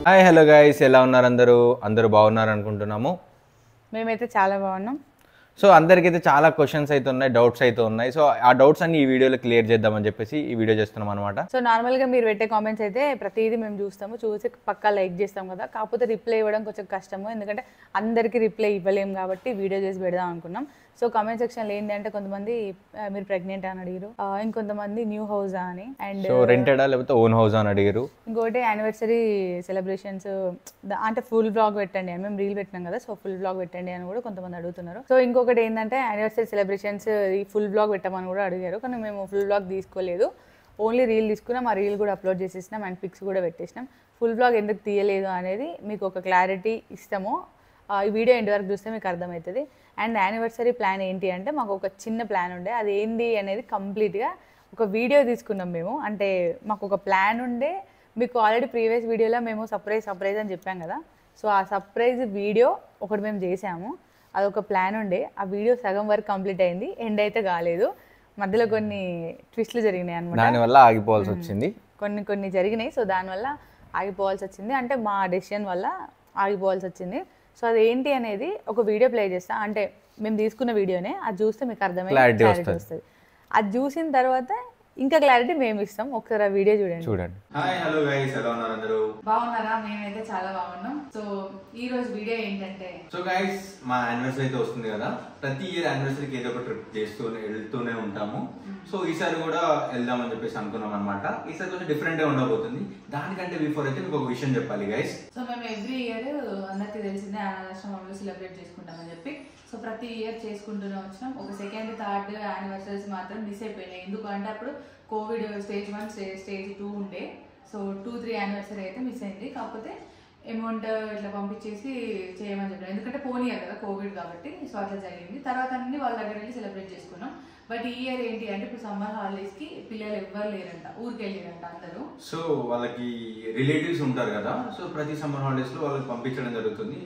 Hi hello guys, ఎలా ఉన్నారు అందరూ బాగున్నారు అనుకుంటున్నాము. మేమైతే చాలా బాగున్నాం. సో అందరికైతే చాలా క్వశ్చన్స్ అయితే ఉన్నాయి, డౌట్స్ అయితే ఉన్నాయి. సో ఆ డౌట్స్ అన్ని ఈ వీడియోలో క్లియర్ చేద్దామని చెప్పేసి ఈ వీడియో చేస్తున్నాం అనమాట. సో నార్మల్గా మీరు పెట్టే కామెంట్స్ అయితే ప్రతిదీ మేము చూసి పక్కా లైక్ చేస్తాం కదా. కాకపోతే రిప్లై ఇవ్వడం కొంచెం కష్టము, ఎందుకంటే అందరికీ రిప్లై ఇవ్వలేము కాబట్టి వీడియో చేసి పెడదాం అనుకున్నాం. సో కామెంట్ సెక్షన్లో ఏంటి అంటే కొంతమంది మీరు ప్రెగ్నెంట్ అని అడిగారు, ఇంకొంతమంది న్యూ హౌస్ అని, అండ్ రెంటెడా లేకపోతే ఓన్ హౌస్ అని అడిగారు. ఇంకోటి యానివర్సరీ సెలబ్రేషన్స్ అంటే ఫుల్ బ్లాగ్ పెట్టండి అని మేము రీల్ పెట్టినాం కదా. సో ఫుల్ బ్లాగ్ పెట్టండి అని కూడా కొంతమంది అడుగుతున్నారు. సో ఇంకొకటి ఏంటంటే యానివర్సరీ సెలబ్రేషన్స్ ఈ ఫుల్ బ్లాగ్ పెట్టమని కూడా అడిగారు, కానీ మేము ఫుల్ బ్లాగ్ తీసుకోలేదు. ఓన్లీ రీల్ తీసుకున్నాం, ఆ రీల్ కూడా అప్లోడ్ చేసేసినాం అండ్ పిక్స్ కూడా పెట్టేసినాం. ఫుల్ బ్లాగ్ ఎందుకు తీయలేదు అనేది మీకు ఒక క్లారిటీ ఇస్తాము. ఈ వీడియో ఎండ్ వరకు చూస్తే మీకు అర్థమవుతుంది. అండ్ యానివర్సరీ ప్లాన్ ఏంటి అంటే మాకు ఒక చిన్న ప్లాన్ ఉండే, అది ఏంటి అనేది కంప్లీట్గా ఒక వీడియో తీసుకున్నాం మేము. అంటే మాకు ఒక ప్లాన్ ఉండే, మీకు ఆల్రెడీ ప్రీవియస్ వీడియోలో మేము సర్ప్రైజ్ అని చెప్పాం కదా. సో ఆ సర్ప్రైజ్ వీడియో ఒకటి మేము చేసాము, అదొక ప్లాన్ ఉండే. ఆ వీడియో సగం వరకు కంప్లీట్ అయింది, ఎండ్ అయితే కాలేదు. మధ్యలో కొన్ని ట్విస్ట్లు జరిగినాయి అనమాట, దానివల్ల ఆగిపోవాల్సి వచ్చింది. కొన్ని జరిగినాయి. సో దానివల్ల ఆగిపోవాల్సి వచ్చింది, అంటే మా డెసిషన్ వల్ల ఆగిపోవాల్సి వచ్చింది. సో అది ఏంటి అనేది ఒక వీడియో ప్లే చేస్తా, అంటే మేము తీసుకున్న వీడియోనే, అది చూస్తే మీకు అర్థమైంది, క్లారిటీ వస్తుంది. అది చూసిన తర్వాత ఇంకా క్లారిటీ మేము ఇస్తాం. ఒకసారి ఆ వీడియో చూడండి. హాయ్ హలో గైస్, ఎలా ఉన్నారు అందరూ? బాగున్నారా? మేమైతే చాలా బాగున్నాం. సో ఈ రోజు వీడియో ఏంటంటే, సో గైస్ మా యానివర్సరీ అయితే వస్తుంది కదా. ప్రతి ఇయర్ యానివర్సరీకి ఏదో ఒక ట్రిప్ వెళ్తూనే ఉంటాము. సో ఈసారి కూడా వెళ్దామని చెప్పేసి అనుకున్నాం అనమాట. ఈసారి కొంచెం డిఫరెంట్ గా ఉండబోతుంది. దానికంటే బిఫోర్ అయితే మీకు ఒక విషయం చెప్పాలి గైస్. సో మేము ఎవ్రీ ఇయర్ అందరికీ తెలిసిందే అనాథాశ్రమంలో సెలబ్రేట్ చేసుకుంటామని చెప్పి, సో ప్రతి ఇయర్ చేసుకుంటూనే వచ్చినాం. ఒక సెకండ్ థర్డ్ యానివర్సరీస్ మాత్రం మిస్ అయిపోయినాయి. ఎందుకంటే అప్పుడు కోవిడ్ స్టేజ్ 1 స్టేజ్ 2 ఉండే. సో 2-3 యానివర్సరీ అయితే మిస్ అయింది. కాకపోతే అమౌంట్ ఇట్లా పంపించేసి చేయమని చెప్పారు, ఎందుకంటే పోనీయారు కదా కోవిడ్ కాబట్టి. సో అట్లా జరిగింది. తర్వాత అన్ని వాళ్ళ దగ్గర వెళ్ళి సెలబ్రేట్ చేసుకున్నాం. బట్ ఈ ఇయర్ ఏంటి అంటే ఇప్పుడు సమ్మర్ హాలిడేస్ కి పిల్లలు ఎవ్వరు లేరంట, ఊరికి వెళ్ళారంట అందరూ. సో వాళ్ళకి రిలేటివ్స్ ఉంటారు కదా. సో ప్రతి సమ్మర్ హాలిడేస్ లో వాళ్ళకి పంపించడం జరుగుతుంది.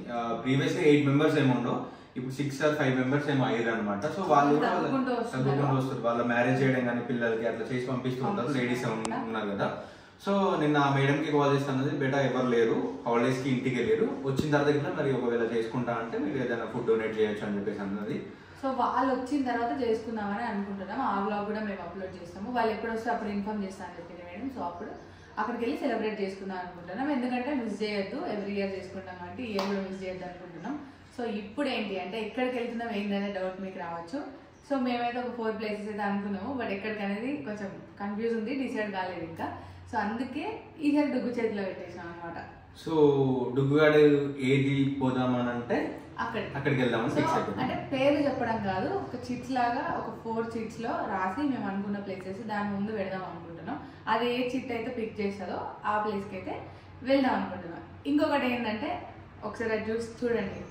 ప్రీవియస్ గా 8 మెంబర్స్ ఏముండో, ఇప్పుడు 6 or 5 మెంబర్స్ ఏమో అయ్యారు అనమాట. సో వాళ్ళు తగ్గుకుంటూ వస్తారు. వాళ్ళ మ్యారేజ్ చేయడం కానీ పిల్లలకి అట్లా చేసి పంపిస్తూ ఉంటారు. లేడీస్ ఉన్నారు కదా. సో నిన్న మేడం కి కాల్ చేస్తున్నది, బేటా ఎవరు లేరు, హాలిడేస్ కి ఇంటికి వెళ్ళారు, వచ్చిన తర్వాత మరి ఒకవేళ చేసుకుంటా అంటే మీరు ఏదైనా ఫుడ్ డొనేట్ చేయొచ్చు అని చెప్పేసి అన్నది. సో వాళ్ళు వచ్చిన తర్వాత చేసుకుందామని అనుకుంటున్నాం. ఆ వ్లాగ్ కూడా మేము అప్లోడ్ చేస్తాము. వాళ్ళు ఎప్పుడు వస్తే అప్పుడు ఇన్ఫార్మ్ చేస్తామని చెప్పింది మేడం. సో అప్పుడు అక్కడికి వెళ్ళి సెలబ్రేట్ చేసుకుందాం అనుకుంటున్నాం, ఎందుకంటే మిస్ చేయొద్దు. ఎవ్రీ ఇయర్ చేసుకుంటాం కాబట్టి ఈ ఇయర్ కూడా మిస్ చేయొద్దు అనుకుంటున్నాం. సో ఇప్పుడు ఏంటి అంటే ఎక్కడికి వెళ్తున్నాం ఏంటనే డౌట్ మీకు రావచ్చు. సో మేమైతే ఒక 4 ప్లేసెస్ అయితే అనుకున్నాము, బట్ ఎక్కడికి అనేది కొంచెం కన్ఫ్యూజ్ ఉంది, డిసైడ్ కాలేదు ఇంకా. సో అందుకే ఈసారి డుగ్గు చేతిలో పెట్టేసాం అనమాట. సో డుగ్గుగాడు ఏది పోదామని అంటే అక్కడికి వెళ్దామని ఫిక్స్ అయిపోయింది. అంటే పేరు చెప్పడం కాదు, ఒక చిట్స్ లాగా ఒక 4 చిట్స్ లో రాసి మేము అనుకున్న ప్లేసెస్ దాని ముందు వెళ్దాం అనుకుంటున్నాం. అది ఏ చిట్ అయితే పిక్ చేస్తుందో ఆ ప్లేస్ కి అయితే వెళ్దాం అనుకుంటున్నాం. ఇంకొకటి ఏంటంటే ఒకసారి అది చూడండి.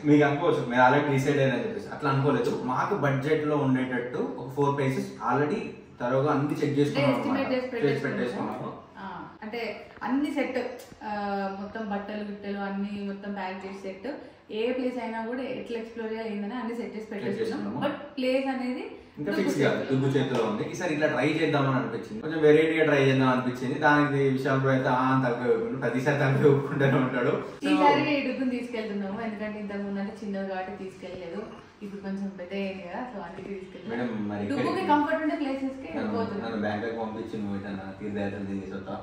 మీకు అనుకోవచ్చు మీరు ఆల్రెడీ డిసైడ్ అయినా చెప్పేసి, అట్లా అనుకోలేదు. మాకు బడ్జెట్ లో ఉండేటట్టు ఒక 4 ప్లేసెస్ ఆల్రెడీ తరువుగా అన్ని చెక్ చేసుకున్నాము. అంటే అన్ని సెట్, మొత్తం బట్టలు గిట్టలు అన్ని మొత్తం ప్యాక్ చేసి సెట్, ఏ ప్లేస్ అయినా కూడా ఎట్లా ఎక్స్ప్లోర్ చేయాలి ఏందని అన్ని సెట్ చేసి పెట్టేసుకున్నాము. బట్ ప్లేస్ అనేది ఇంకా ఫిక్స్ కాదు, దుగ్గు చేతిలో ఉంది. ఈసారి ఇట్లా ట్రై చేద్దామని అనిపించింది, కొంచెం వెరైటీగా ట్రై చేద్దాం అనిపించింది. దానికి విషయాలు అయితే తలపై ఒప్పుకుంటాడు, ప్రతిసారి తలపై ఒప్పుకుంటూనే ఉంటాడు. ఈసారి డుగ్గుని తీసుకెళ్తున్నాము, ఎందుకంటే ఇంతకు ముందు అంటే చిన్నది కాబట్టి తీసుకెళ్ళలేదు, ఇప్పుడు కొంచెం పెద్ద అయింది కదా. సో అందుకే తీసుకెళ్ళి డుగ్గుకి కంఫర్ట్ ఉండే ప్లేసెస్ కి నన్ను బ్యాంకాక్ పంపించి నువ్వు తీర్థయాత్రలు తిరిగి వస్తా.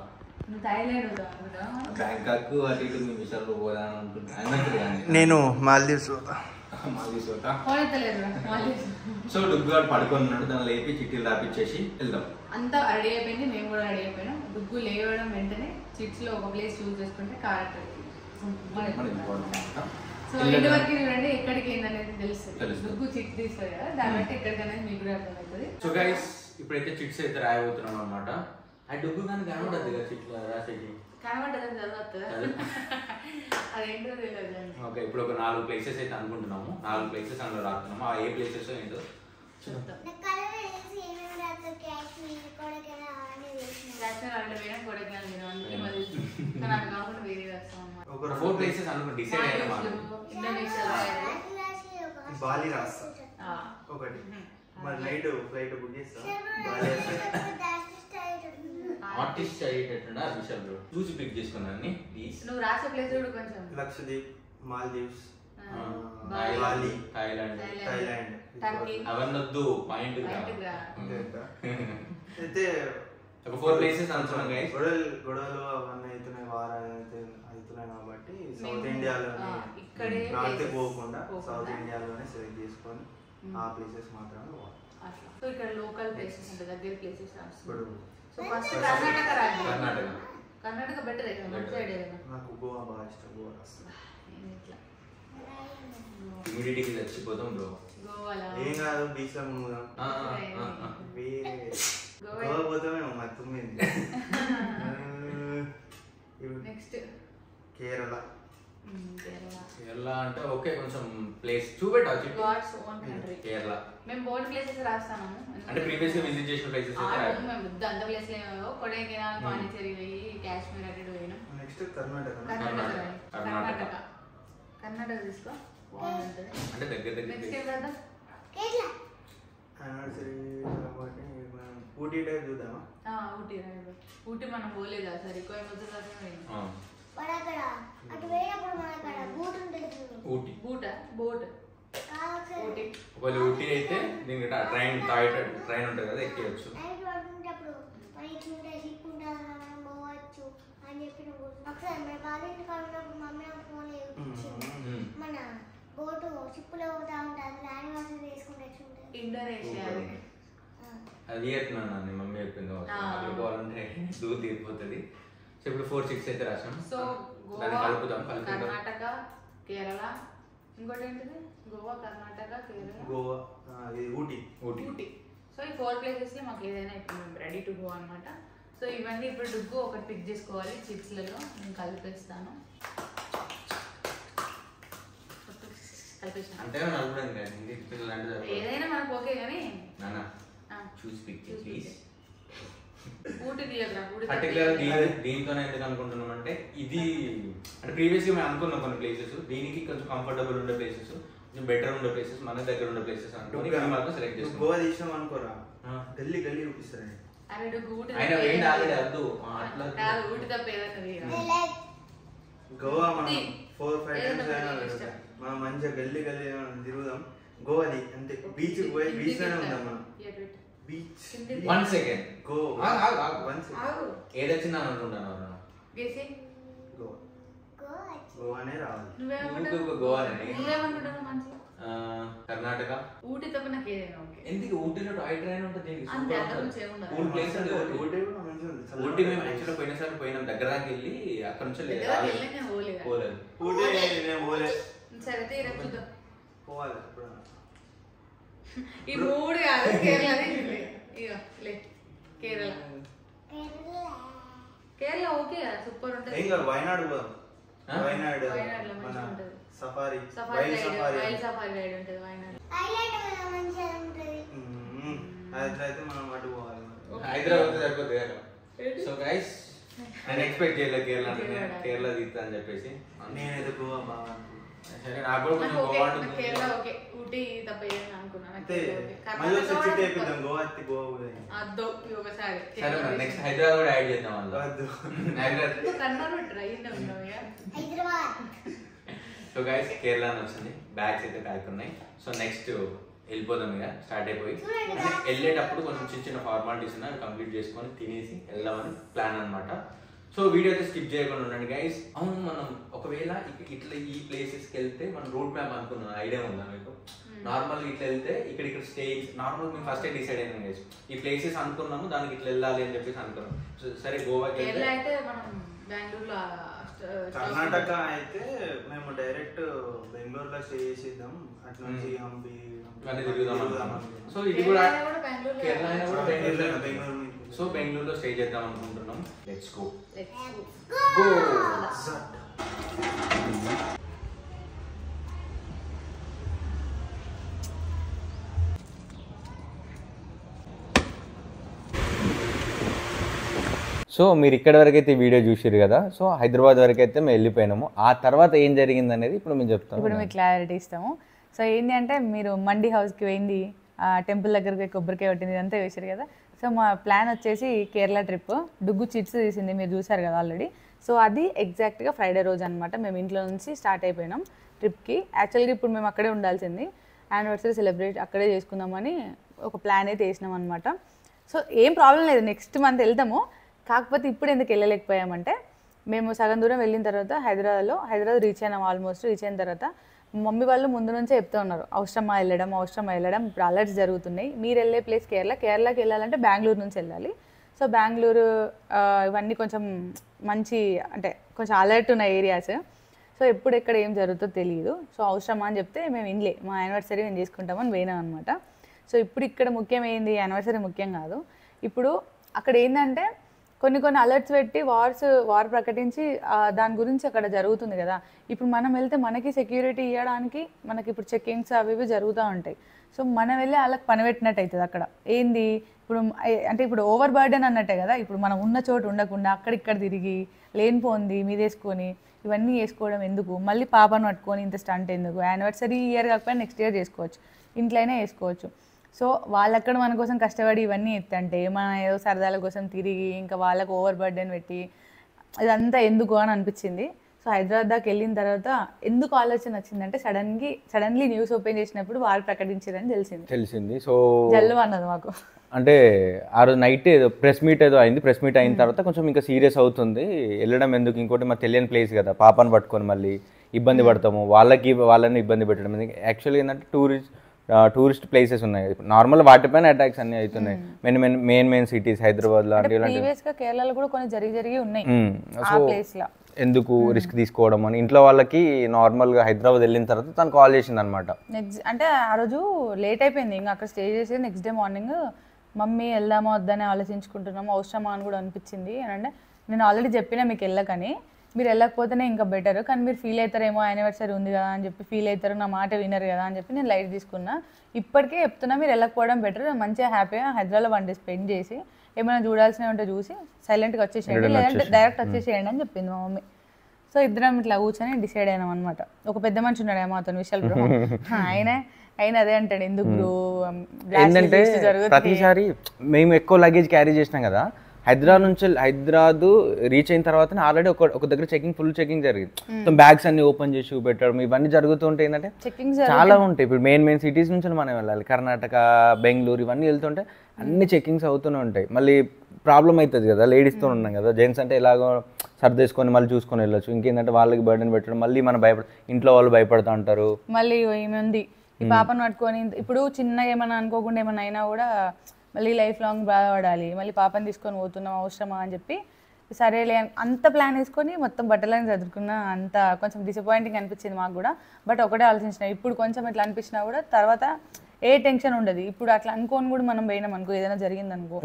బ్యాంకాక్ అటు ఇటు మీ విషయాల్లో పోదా అనుకుంటున్నా. నేను మాల్దీవ్స్ సో డుగ్గుగాడు పడుకొని ఉన్నాడు, దాన్ని లేపి చిట్టీలు రాపిచ్చేసి వెళ్దాం. అంతా రెడీ అయిపోయింది, మేము కూడా రెడీ అయిపోయినాం. డుగ్గు లేవడం వెంటనే చిట్స్ లో ఒక ప్లేస్ చూస్ చేసుకుంటే క్యారెక్టర్. సో ఇంటి వరకు చూడండి, ఎక్కడికి ఏందనేది తెలుస్తుంది. డుగ్గు చిట్ తీస్తుంది కదా, దాన్ని బట్టి ఎక్కడికి అనేది మీకు కూడా అర్థమవుతుంది. సో గైస్ ఇప్పుడైతే చిట్స్ అయితే రాయబోతున్నాం అనమాట. ఆ డుగ్గు కానీ కనబడద్దు కదా చిట్లు రాసేకి, కనబడ్డదని చదువుతుంది అదేంటో తెలియదు. ఓకే, ఇప్పుడు ఒక 4 ప్లేసెస్ అయితే అనుకుంటున్నాము. 4 ప్లేసెస్ అందులో రాస్తున్నాము. ఆ ఏ ప్లేసెస్ ఏంటో ఒక 4 ప్లేసెస్ అనుకుంటే డిసైడ్ అయ్యాము. బాలి రాస్తా ఒకటి, మరి నైట్ ఫ్లైట్ బుక్ చేస్తా. ఆర్టిస్ట్ అయ్యేటట్టు ఆ విషయాలు చూసి పిక్ చేసుకున్నాను ప్లీజ్. నువ్వు రాసే ప్లేస్ కూడా కొంచెం Lakshadweep, Maldives, Bali, Thailand, Turkey అవన్నొద్దు పాయింట్ అయితే ఒక 4 ప్లేసెస్ అనుకున్నాం గైస్. గొడవలు అవన్నీ అవుతున్నాయి, వారాలు అవుతున్నాయి కాబట్టి సౌత్ ఇండియాలోనే నార్త్ పోకుండా సౌత్ ఇండియాలోనే సెలెక్ట్ చేసుకొని ఆ ప్లేసెస్ మాత్రమే పోవాలి. సో ఇక్కడ లోకల్ ప్లేసెస్ అంటే దగ్గర ప్లేసెస్ ఇప్పుడు సో ఫస్ట్ కర్ణాటక రాజు. కర్ణాటక బెటర్ సైడ్ నాకు గోవా బాగా ఇష్టం. గోవా వస్తుంది హ్యూమిడిటీకి చచ్చిపోతాం బ్రో. గోవాలో ఏం కాదు, బీచ్ లో మునుగుదాం. గోవా పోతామేమో మరి 9. నెక్స్ట్ కేరళ. కేరళ అంటే ఓకే, కొంచెం ప్లేస్ చూపెట్టవచ్చు. గాడ్స్ ఓన్ కంట్రీ కేరళ మేము బోర్డ్ ప్లేసెస్ రాస్తాము. అంటే ప్రీవియస్ గా విజిట్ చేసిన ప్లేసెస్ మేము అంత ప్లేస్ లేవో కొడైకెనాల్, పాండిచేరి పోయి కాశ్మీర్ అటు పోయినాం. నెక్స్ట్ కర్ణాటక. కర్ణాటక తీసుకో బాగుంటుంది. అంటే దగ్గర నెక్స్ట్ ఏం రాద్దాం? ఊటీ టైప్ చూద్దామా? ఊటీ రాయడు. ఊటీ మనం పోలేదా సరే, కోయంబత్తూర్ దాకా పోయినాం. ఊటీ బోట్ ఊటీ ఒకవేళ ఊటీ అయితే దీనికి ట్రైన్ ట్రైన్ ఉంటుంది కదా, ఎక్కేయచ్చు. ఇండోనేషియా అది చెప్తున్నాను మమ్మీ చెప్పింది, అక్కడ పోవాలంటే దూరం తీరిపోతుంది. సో ఇప్పుడు 4, 6 అయితే రాసాం. సో దాన్ని కలుపుదాం. కర్ణాటక, కేరళ, ఇంకోటి ఏంటిది? గోవా, కర్ణాటక, కేరళ, గోవా, ఊటీ. సో ఈ 4 ప్లేసెస్ లో మాకు ఏదైనా ఇప్పుడు మేము రెడీ టు గో అనమాట. సో ఇవన్నీ ఇప్పుడు డుగ్గు ఒకటి పిక్ చేసుకోవాలి. చిప్స్లలో నేను కలిపేస్తాను. అంటే ఏదైనా మనకు ఓకే కానీ చూసి పిక్ ప్లీజ్. ఊటీ తీయద్రా. పర్టికులర్ దీంతోనే ఎందుకు అనుకుంటున్నాం అంటే ఇది అంటే ప్రీవియస్ గా మేము అనుకున్నాం కొన్ని ప్లేసెస్, దీనికి కొంచెం కంఫర్టబుల్ ఉండే ప్లేసెస్, కొంచెం బెటర్ ఉండే ప్లేసెస్, మన దగ్గర ఉండే ప్లేసెస్ అనుకుని సెలెక్ట్ చేసుకున్నాం. గోవా తీసినాం అనుకోరా, గల్లీ చూపిస్తారండి. ఆయన వేయండి ఆల్రెడీ వద్దు అట్లా ఊటీ తప్ప ఏదైనా గోవా మనం 4-5 టైమ్స్ అయినా మనం మంచిగా గల్లీ తిరుగుదాం. గోవాది అంటే బీచ్ పోయి బీచ్ లోనే ఉందాం మనం. బీచ్ 1 సెకండ్ గోవానే రావాలి. గోవానే కర్ణాటక, ఊటీ తప్ప నాకు ఏదైనా ఓకే. ఎందుకు ఊటీలో టాయ్ ట్రైన్ ఉంటుంది. ఊటీ మేము యాక్చువల్గా పోయినసారి పోయినాం, దగ్గర దాకా వెళ్ళి అక్కడ నుంచి పోలేదు. సరే పోవాలి ఈ 3 కాదు కేరళ. కేరళ ఓకే కదా, సూపర్ ఉంటుంది. వయనాడు పోదాం. Wayanad safari wild safari ride ఉంటుంది వయనాడు. అయితే మనం అటు పోవాలి. హైదరాబాద్ సరిపోతుంది కదా. సో గైస్ నేను ఎక్స్పెక్ట్ చేయలేదు కేరళ తీస్తా అని చెప్పేసి. నేనైతే గోవా బాగా సరే నాకు కూడా కొంచెం గోవా కేరళ ఓకే, ఊటీ తప్ప ఏదైనా అనుకున్నాను. సరే నెక్స్ట్ హైదరాబాద్ కూడా యాడ్ చేద్దాం. సో గైస్ కేరళ వచ్చింది, బ్యాగ్స్ అయితే ప్యాక్ ఉన్నాయి. సో నెక్స్ట్ వెళ్ళిపోదాం ఇక, స్టార్ట్ అయిపోయి వెళ్ళేటప్పుడు కొంచెం చిన్న ఫార్మాలిటీస్ ఉన్నాయి, కంప్లీట్ చేసుకొని తినేసి వెళ్దామని ప్లాన్ అనమాట. సో వీడియో అయితే స్కిప్ చేయకుండా ఉండండి గైస్. అవును, మనం ఒకవేళ ఇట్లా ఈ ప్లేసెస్కి వెళ్తే మనం రూట్ మ్యాప్ అనుకున్నాం, ఐడియా ఉందా మీకు? నార్మల్గా ఇట్లా వెళ్తే ఇక్కడ స్టే నార్మల్ మేము ఫస్ట్ డిసైడ్ అయినాం గైస్, ఈ ప్లేసెస్ అనుకున్నాము దానికి ఇట్లా వెళ్ళాలి అని చెప్పేసి అనుకున్నాం. సరే గోవాకి అయితే మనం బెంగళూరులో, కర్ణాటక అయితే మేము డైరెక్ట్ బెంగళూరులో స్టే చేసేద్దాం, అట్లా నుంచి హంపి తిరుగుదాం. సో ఇది కూడా కేరళ బెంగళూరు. సో బెంగళూరులో స్టే చేద్దాం అనుకుంటున్నాం. Let's go. సో మీరు ఇక్కడ వరకు అయితే వీడియో చూసారు కదా. సో హైదరాబాద్ వరకు అయితే మేము వెళ్ళిపోయినాము. ఆ తర్వాత ఏం జరిగింది అనేది ఇప్పుడు మేము చెప్తాము. ఇప్పుడు మీకు క్లారిటీ ఇస్తాము. సో ఏంటి అంటే మీరు మండి హౌస్కి పోయింది, టెంపుల్ దగ్గరికి కొబ్బరికాయ కొట్టింది, ఇదంతా వేసారు కదా. సో మా ప్లాన్ వచ్చేసి కేరళ ట్రిప్. డుగ్గు చిట్స్ తీసింది, మీరు చూసారు కదా ఆల్రెడీ. సో అది ఎగ్జాక్ట్గా ఫ్రైడే రోజు అనమాట. మేము ఇంట్లో నుంచి స్టార్ట్ అయిపోయినాం ట్రిప్కి. యాక్చువల్గా ఇప్పుడు మేము అక్కడే ఉండాల్సింది, యానివర్సరీ సెలబ్రేట్ అక్కడే చేసుకుందామని ఒక ప్లాన్ అయితే వేసినాం అనమాట. సో ఏం ప్రాబ్లం లేదు, నెక్స్ట్ మంత్ వెళ్తాము. కాకపోతే ఇప్పుడు ఎందుకు వెళ్ళలేకపోయామంటే, మేము సగం దూరం వెళ్ళిన తర్వాత హైదరాబాద్ రీచ్ అయినాం. ఆల్మోస్ట్ రీచ్ అయిన తర్వాత మమ్మీ వాళ్ళు ముందు నుంచే చెప్తూ ఉన్నారు, అవసరమా వెళ్ళడం, ఇప్పుడు అలర్ట్స్ జరుగుతున్నాయి, మీరు వెళ్ళే ప్లేస్ కేరళకి వెళ్ళాలంటే బెంగళూరు నుంచి వెళ్ళాలి. సో బెంగళూరు ఇవన్నీ కొంచెం మంచి అంటే కొంచెం అలర్ట్ ఉన్న ఏరియాస్. సో ఎప్పుడు ఎక్కడ ఏం జరుగుతుందో తెలియదు. సో అవసరమా అని చెప్తే మేము వినలే, మా యానివర్సరీ మేము చేసుకుంటామని పోయినాం అనమాట. సో ఇప్పుడు ఇక్కడ ముఖ్యం ఏంది, యానివర్సరీ ముఖ్యం కాదు. ఇప్పుడు అక్కడ ఏంటంటే కొన్ని అలర్ట్స్ పెట్టి వార్ ప్రకటించి దాని గురించి అక్కడ జరుగుతుంది కదా. ఇప్పుడు మనం వెళ్తే మనకి సెక్యూరిటీ ఇవ్వడానికి మనకి ఇప్పుడు చెక్కింగ్స్ అవి ఇవి జరుగుతూ ఉంటాయి. సో మనం వెళ్ళి వాళ్ళకి పని పెట్టినట్టు అవుతుంది అక్కడ. ఏంది ఇప్పుడు అంటే ఇప్పుడు ఓవర్ బర్డెన్ అన్నట్టే కదా. ఇప్పుడు మనం ఉన్న చోటు ఉండకుండా అక్కడిక్కడ తిరిగి లేనిపోంది మీదేసుకొని ఇవన్నీ వేసుకోవడం ఎందుకు, మళ్ళీ పాపను పట్టుకొని ఇంత స్టంట్ ఎందుకు. యానివర్సరీ ఇయర్ కాకపోయినా నెక్స్ట్ ఇయర్ చేసుకోవచ్చు, ఇంట్లోనే వేసుకోవచ్చు. సో వాళ్ళక్కడ మన కోసం కష్టపడి ఇవన్నీ ఎత్తంటే మన ఏదో సరదాల కోసం తిరిగి ఇంకా వాళ్ళకు ఓవర్ బర్డెన్ పెట్టి ఇదంతా ఎందుకు అని అనిపించింది. సో హైదరాబాద్ దాకా వెళ్ళిన తర్వాత ఎందుకు ఆలోచన వచ్చిందంటే సడన్లీ న్యూస్ ఓపెన్ చేసినప్పుడు వారు ప్రకటించారని తెలిసింది. సో జల్లు అన్నది మాకు. అంటే ఆ రోజు నైట్ ఏదో ప్రెస్ మీట్ అయింది. ప్రెస్ మీట్ అయిన తర్వాత కొంచెం ఇంకా సీరియస్ అవుతుంది, వెళ్ళడం ఎందుకు, ఇంకోటి మాకు తెలియని ప్లేస్ కదా, పాపను పట్టుకొని మళ్ళీ ఇబ్బంది పడతాము, వాళ్ళని ఇబ్బంది పెట్టడం. యాక్చువల్గా ఏంటంటే టూరిస్ట్ ప్లేసెస్ ఉన్నాయి, నార్మల్ వాటిపైన అటాక్స్ అన్ని అవుతున్నాయి. మెయిన్ సిటీస్ హైదరాబాద్ లాంటి కేరళలో కూడా కొన్ని జరిగి ఉన్నాయి. సో ఎందుకు రిస్క్ తీసుకోవడం అని ఇంట్లో వాళ్ళకి నార్మల్గా హైదరాబాద్ వెళ్ళిన తర్వాత తను కాల్ చేసింది అనమాట. అంటే ఆ రోజు లేట్ అయిపోయింది, ఇంకా అక్కడ స్టే చేసి నెక్స్ట్ డే మార్నింగ్ మమ్మీ వెళ్దామా వద్దని ఆలోచించుకుంటున్నాము, అవసరమా అని కూడా అనిపించింది. అని అంటే నేను ఆల్రెడీ చెప్పినా మీకు వెళ్ళకని, మీరు వెళ్ళకపోతేనే ఇంకా బెటర్, కానీ మీరు ఫీల్ అవుతారేమో యానివర్సరీ ఉంది కదా అని చెప్పి ఫీల్ అవుతారు, నా మాట వినరు కదా అని చెప్పి నేను లైట్ తీసుకున్నా. ఇప్పటికే చెప్తున్నా మీరు వెళ్ళకపోవడం బెటర్, మంచిగా హ్యాపీగా హైదరాబాద్లో 1 day స్పెండ్ చేసి ఏమైనా చూడాల్సినవి ఉంటే చూసి సైలెంట్గా వచ్చేసేయండి, లేదంటే డైరెక్ట్ వచ్చేసేయండి అని చెప్పింది మా మమ్మీ. సో ఇద్దరం ఇట్లా కూర్చొని డిసైడ్ అయినాం అనమాట. ఒక పెద్ద మనిషి ఉన్నాడు మాతో, విశాల్ బ్రో, ఆయన అదే అంటాడు, ఎందుకు బ్రో ఏంటంటే ప్రతిసారి మేము ఎక్కువ లగేజ్ క్యారీ చేసినాం కదా, హైదరాబాద్ రీచ్ అయిన తర్వాత ఆల్రెడీ ఒక దగ్గర ఫుల్ చెకింగ్ జరిగింది. బ్యాగ్స్ అన్ని ఓపెన్ చేసి చూపెట్టడం ఇవన్నీ జరుగుతుంటే ఏంటంటే చాలా ఉంటాయి. ఇప్పుడు మెయిన్ సిటీస్ నుంచి మనం వెళ్ళాలి, కర్ణాటక, బెంగళూరు ఇవన్నీ వెళ్తుంటే అన్ని చెకింగ్స్ అవుతూనే ఉంటాయి. మళ్ళీ ప్రాబ్లం అవుతుంది కదా, లేడీస్తో ఉన్నాం కదా, జెంట్స్ అంటే ఎలాగో సర్దేసుకొని మళ్ళీ చూసుకొని వెళ్ళొచ్చు. ఇంకేంటంటే వాళ్ళకి బర్డెన్ పెట్టడం, మళ్ళీ మనం ఇంట్లో వాళ్ళు భయపడుతూ ఉంటారు. మళ్ళీ ఏముంది ఈ పాపను పట్టుకొని ఇప్పుడు చిన్నగా ఏమైనా అనుకోకుండా ఏమైనా అయినా కూడా మళ్ళీ లైఫ్ లాంగ్ బాధపడాలి, మళ్ళీ పాపని తీసుకొని పోతున్నాం అవసరమా అని చెప్పి సరేలే అంత ప్లాన్ వేసుకొని మొత్తం బట్టలని చదువుకున్నా. అంత కొంచెం డిసప్పాయింటింగ్ అనిపించింది మాకు కూడా. బట్ ఒకటే ఆలోచించిన, ఇప్పుడు కొంచెం ఇట్లా అనిపించినా కూడా తర్వాత ఏ టెన్షన్ ఉండదు. ఇప్పుడు అట్లా అనుకోని కూడా మనం పోయినాం అనుకో, ఏదైనా జరిగింది అనుకో,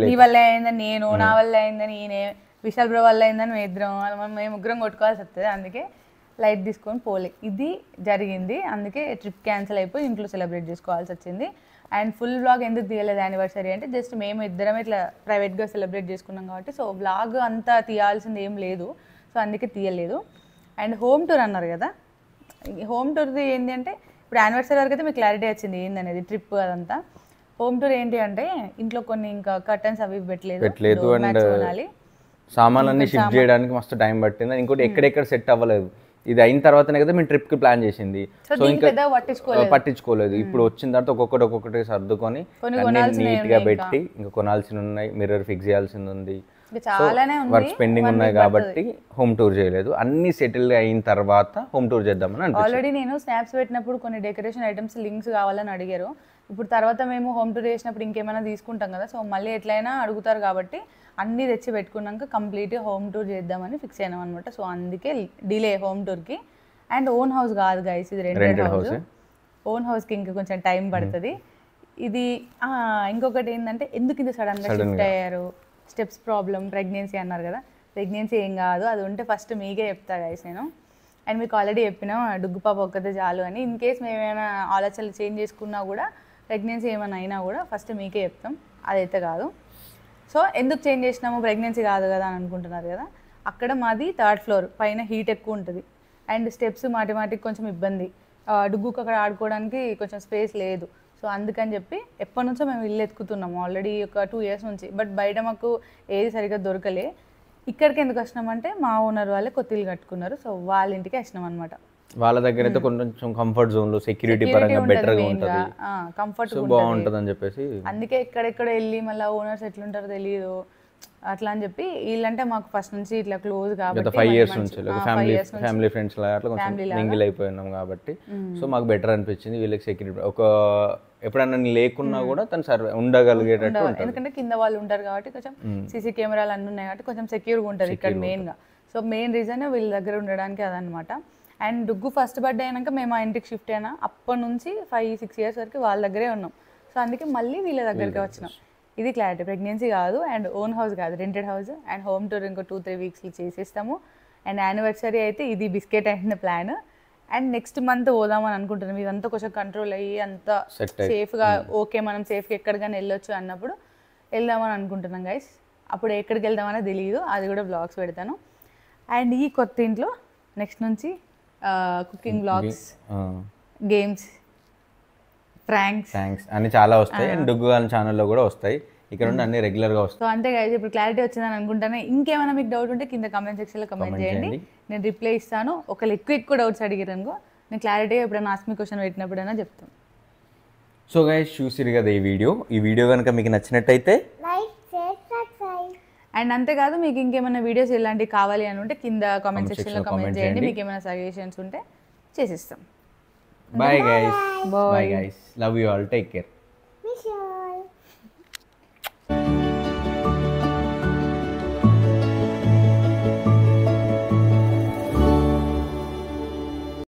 నీ వల్ల అయిందని నేను, నా వల్ల అయిందని ఈయన, విశాల్ బ్రో వల్ల అయిందని మేము ముగ్గురం కొట్టుకోవాల్సి వస్తుంది. అందుకే లైట్ తీసుకొని పోలే, ఇది జరిగింది. అందుకే ట్రిప్ క్యాన్సిల్ అయిపోయి ఇంట్లో సెలబ్రేట్ చేసుకోవాల్సి వచ్చింది. అండ్ ఫుల్ వ్లాగ్ ఎందుకు తీయలేదు యానివర్సరీ అంటే, జస్ట్ మేము ఇద్దరం ఇట్లా ప్రైవేట్గా సెలబ్రేట్ చేసుకున్నాం కాబట్టి, సో వ్లాగ్ అంతా తీయాల్సింది ఏం లేదు, సో అందుకే తీయలేదు. అండ్ హోమ్ టూర్ అన్నారు కదా, హోమ్ టూర్ది ఏంటి అంటే ఇప్పుడు యానివర్సరీ వరకు అయితే మీకు క్లారిటీ వచ్చింది ఏందనేది, ట్రిప్ అదంతా. హోమ్ టూర్ ఏంటి అంటే ఇంట్లో కొన్ని ఇంకా కర్టన్స్ అవి పెట్టలేదు, అండ్ సామాన్లన్నీ షిఫ్ట్ చేయడానికి మస్తు టైం పట్టింది. ఇంకోటి ఎక్కడెక్కడ సెట్ అవ్వలేదు, ఇది అయిన తర్వాతనే కదా మేము ట్రిప్కి ప్లాన్ చేసింది. సో ఇంకా పట్టించుకోలేదు. ఇప్పుడు వచ్చిన తర్వాత ఒక్కొక్కటి సర్దుకొని నీట్గా పెట్టి, ఇంకా కొనాల్సి ఉన్నాయి, మిర్రర్ ఫిక్స్ చేయాల్సింది ఉంది, వర్క్స్ పెండింగ్ ఉన్నాయి కాబట్టి హోమ్ టూర్ చేయలేదు. అన్ని సెటిల్ అయిన తర్వాత హోమ్ టూర్ చేద్దామని. ఆల్రెడీ నేను స్నాప్స్ పెట్టినప్పుడు కొన్ని డెకరేషన్ ఐటమ్స్ లింక్స్ కావాలని అడిగారు. ఇప్పుడు తర్వాత మేము హోమ్ టూర్ చేసినప్పుడు ఇంకేమైనా తీసుకుంటాం కదా, సో మళ్ళీ ఎట్లయినా అడుగుతారు కాబట్టి అన్నీ తెచ్చి పెట్టుకున్నాక కంప్లీట్గా హోమ్ టూర్ చేద్దామని ఫిక్స్ అయినాం అనమాట. సో అందుకే డిలే హోమ్ టూర్కి. అండ్ ఓన్ హౌస్ కాదు గైస్, ఇది రెంటెడ్ హౌస్. ఓన్ హౌస్కి ఇంకా కొంచెం టైం పడుతుంది. ఇది ఇంకొకటి ఏంటంటే, ఎందుకు ఇది సడన్గా షిఫ్ట్ అయ్యారు, స్టెప్స్ ప్రాబ్లం, ప్రెగ్నెన్సీ అన్నారు కదా. ప్రెగ్నెన్సీ ఏం కాదు, అది ఉంటే ఫస్ట్ మీకే చెప్తా గైస్ నేను. అండ్ మీకు ఆల్రెడీ చెప్పినా డుగ్గు పాప ఒక్కతే చాలు అని. ఇన్ కేస్ మేము ఏమైనా ఆలోచనలు చేంజ్ చేసుకున్నా కూడా, ప్రెగ్నెన్సీ ఏమైనా అయినా కూడా ఫస్ట్ మీకే చెప్తాం, అదైతే కాదు. సో ఎందుకు చేంజ్ చేసినాము, ప్రెగ్నెన్సీ కాదు కదా అని అనుకుంటున్నారు కదా. అక్కడ మాది 3rd floor, పైన హీట్ ఎక్కువ ఉంటుంది. అండ్ స్టెప్స్ మాటికి కొంచెం ఇబ్బంది, డుగ్గుకు అక్కడ ఆడుకోవడానికి కొంచెం స్పేస్ లేదు. సో సో అందుకని చెప్పి ఎప్పటి నుంచో మేము ఇల్లు ఎత్తుకుతున్నాము ఆల్రెడీ ఒక 2 years నుంచి. బట్ బయట మాకు ఏది సరిగ్గా దొరకలే. ఇక్కడికి ఎందుకు వచ్చినామంటే మా ఓనర్ వాళ్ళే కొత్త ఇల్లు కట్టుకున్నారు, సో వాళ్ళ ఇంటికి వచ్చినాం అనమాట. వాళ్ళ దగ్గర అయితే కొంచెం కంఫర్ట్ జోన్ లో సెక్యూరిటీ పరంగా బెటర్ గా ఉంటది, కంఫర్ట్ బాగుంటది అని చెప్పేసి అందుకే ఎక్కడెక్కడ వెళ్ళి మళ్ళీ ఓనర్స్ ఎట్లుంటారో తెలియదు అట్లా అని చెప్పి. వీళ్ళంటే మాకు ఫస్ట్ నుంచి ఇట్లా క్లోజ్ కాబట్టి 5 years నుంచి ఫ్యామిలీ ఫ్రెండ్స్ లాగా అట్లా కొంచెం మింగిల్ అయిపోయినాం కాబట్టి సో మాకు బెటర్ అనిపించింది. వీళ్ళకి సెక్యూరిటీ ఒక ఎప్పుడన్నా లేకున్నా కూడా తను సర్వే ఉండగలిగేటట్టు ఉంటుంది, ఎందుకంటే కింద వాళ్ళు ఉంటారు కాబట్టి కొంచెం సీసీ కెమెరాలు అన్నీ ఉన్నాయి కాబట్టి కొంచెం సెక్యూర్గా ఉంటుంది ఇక్కడ మెయిన్గా. సో మెయిన్ రీజన్ వీళ్ళ దగ్గర ఉండడానికి అదనమాట. అండ్ డుగ్గు ఫస్ట్ బర్త్డే అయినాక మేము ఆ ఇంటికి షిఫ్ట్ అయినా అప్పటి నుంచి 5-6 years వరకు వాళ్ళ దగ్గరే ఉన్నాం. సో అందుకే మళ్ళీ వీళ్ళ దగ్గరికి వచ్చినాం. ఇది క్లారిటీ, ప్రెగ్నెన్సీ కాదు అండ్ ఓన్ హౌస్ కాదు, rented house. And home tour ఇంకో 2-3 weeksలో చేసేస్తాము. అండ్ యానివర్సరీ అయితే ఇది బిస్కెట్ అయిన ప్లాన్. అండ్ నెక్స్ట్ మంత్ పోదామని అనుకుంటున్నాం. ఇదంతా కొంచెం కంట్రోల్ అయ్యి అంత సేఫ్గా ఓకే మనం సేఫ్గా ఎక్కడికైనా వెళ్ళొచ్చు అన్నప్పుడు వెళ్దామని అనుకుంటున్నాం గైస్. అప్పుడు ఎక్కడికి వెళ్దామని తెలియదు, అది కూడా బ్లాగ్స్ పెడతాను. అండ్ ఈ కొత్త ఇంట్లో నెక్స్ట్ నుంచి కుకింగ్ బ్లాగ్స్, గేమ్స్, ప్రాంక్స్ అన్ని చాలా వస్తాయి. అండ్ డుగ్గు గారి ఛానల్లో కూడా వస్తాయి, ఇక్కడ నుండి అన్ని రెగ్యులర్గా వస్తాయి. సో అంతే గైస్, ఇప్పుడు క్లారిటీ వచ్చిందని అనుకుంటాను. ఇంకేమైనా మీకు డౌట్ ఉంటే కింద కామెంట్ సెక్షన్లో కమెంట్ చేయండి, నేను రిప్లై ఇస్తాను. ఒకళ్ళు ఎక్కువ డౌట్స్ అడిగారు అనుకో నేను క్లారిటీగా ఎప్పుడైనా ఆస్క్ మీ క్వశ్చన్ పెట్టినప్పుడైనా చెప్తాను. సో గైస్ చూసిరు కదా ఈ వీడియో కనుక మీకు నచ్చినట్టయితే అండ్ అంతేకాదు మీకు ఇంకేమైనా వీడియోస్ ఇలాంటివి కావాలి అని ఉంటే కింద కామెంట్ సెక్షన్లో కమెంట్ చేయండి. మీకు ఏమైనా సజెషన్స్ ఉంటే చేసిస్తాం. Bye guys. Love you all. Take care.